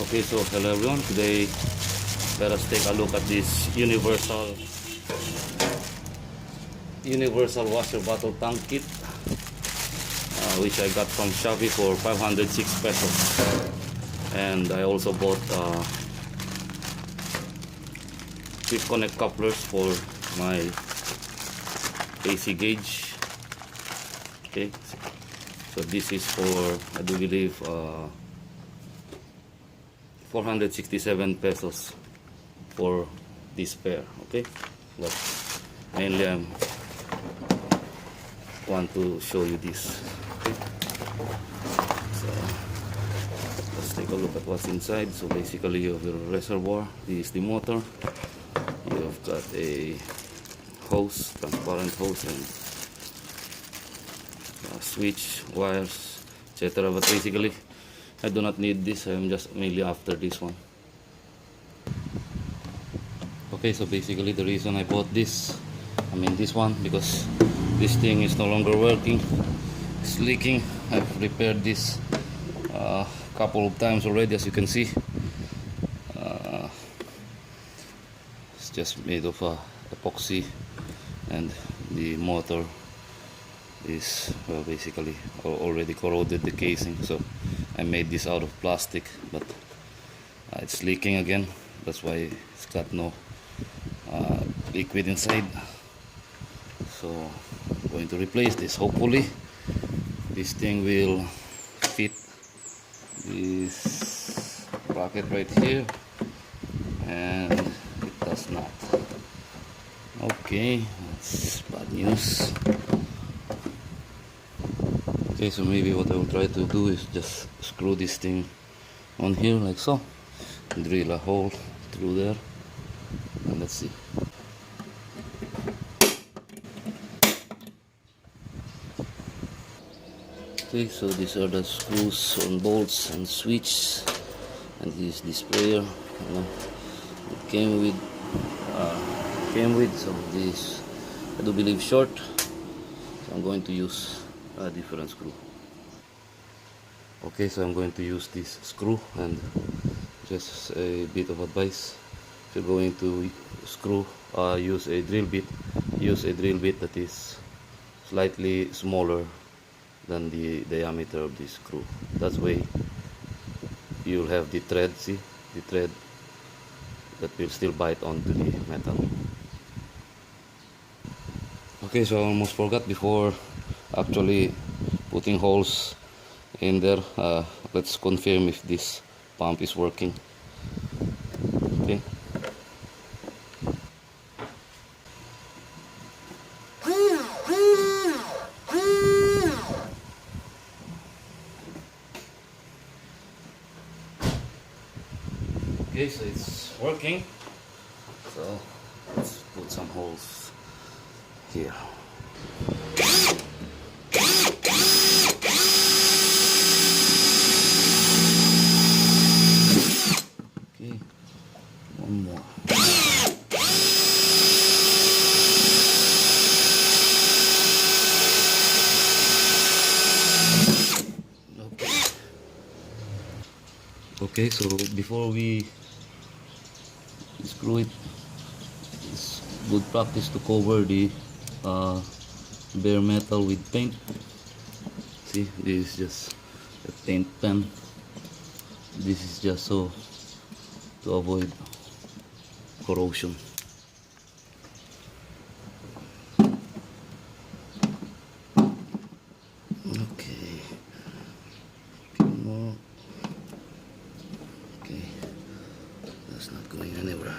Okay, so hello everyone. Today let us take a look at this universal washer bottle tank kit, which I got from Shopee for 506 pesos. And I also bought quick connect couplers for my AC gauge. Okay, so this is for, I do believe, 467 pesos for this pair. Okay, but mainly I want to show you this. Okay, so let's take a look at what's inside. So basically you have your reservoir, this is the motor, you've got a hose, transparent hose, and switch, wires, etc. But basically I do not need this. I'm just mainly after this one. Okay, so basically the reason I bought this, this one, because this thing is no longer working. It's leaking. I've repaired this a couple of times already, as you can see. It's just made of epoxy, and the motor is basically already corroded the casing, so I made this out of plastic, but it's leaking again. That's why it's got no liquid inside. So I'm going to replace this. Hopefully this thing will fit this bracket right here, and it does not. Okay, that's bad news. Okay, so maybe what I will try to do is just screw this thing on here like so, drill a hole through there, and let's see. Okay, so these are the screws and bolts and switch, and this is the sprayer. It came with so this, I do believe, short, so I'm going to use a different screw. Okay, so I'm going to use this screw, and just a bit of advice: if you're going to use a drill bit that is slightly smaller than the diameter of the screw. That way you'll have the thread, see, the thread that will still bite onto the metal. Okay, so I almost forgot before actually putting holes in there. Let's confirm if this pump is working. Okay. Okay, so it's working. So let's put some holes here. Okay, one more. Okay, so before we screw it, it's good practice to cover the bare metal with paint. See, this is just a paint pen. This is just so to avoid corrosion. Okay, more. Okay, that's not going anywhere.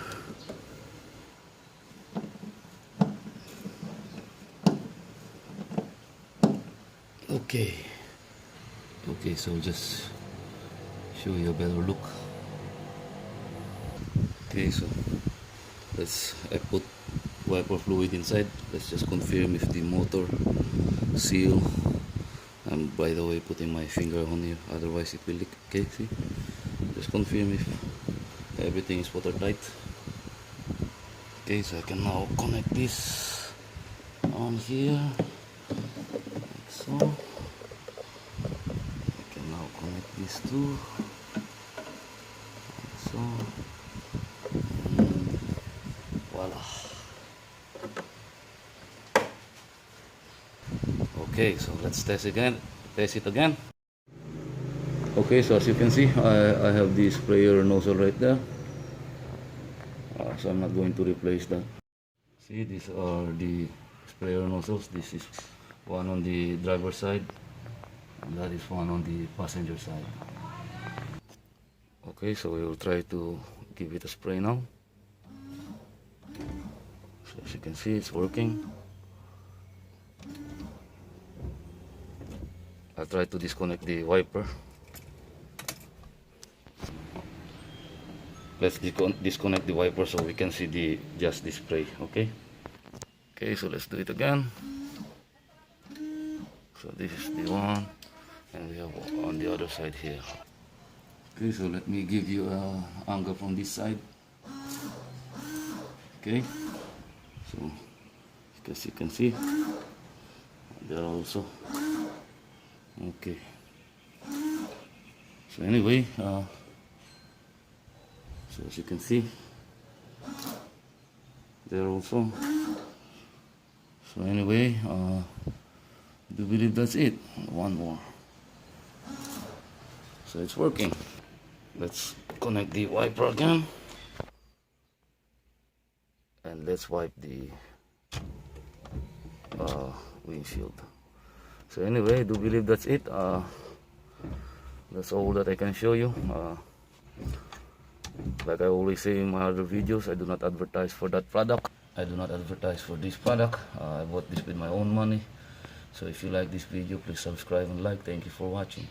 Okay, so just show you a better look. Okay, so I put wiper fluid inside. Let's just confirm if the motor seal. I'm, by the way, putting my finger on here, otherwise it will leak. Okay, see, just confirm if everything is watertight. Okay, so I can now connect this on here like so. These two. So and voila. Okay, so let's test it again. Okay, so as you can see, I have the sprayer nozzle right there. So I'm not going to replace that. See, these are the sprayer nozzles. This is one on the driver's side, and that is one on the passenger side. Okay, so we will try to give it a spray now. So as you can see, it's working. I'll try to disconnect the wiper. Let's disconnect the wiper so we can see just the spray. Okay, so let's do it again. So this is the one, and we have on the other side here. Okay, so let me give you an angle from this side. Okay, so as you can see, there also. Okay, so anyway, so as you can see, there also. So anyway, I do believe that's it. One more. So it's working. Let's connect the wiper again, and let's wipe the windshield. So anyway, I do believe that's it. That's all that I can show you. Like I always say in my other videos, I do not advertise for that product. I do not advertise for this product. I bought this with my own money. So if you like this video, please subscribe and like. Thank you for watching.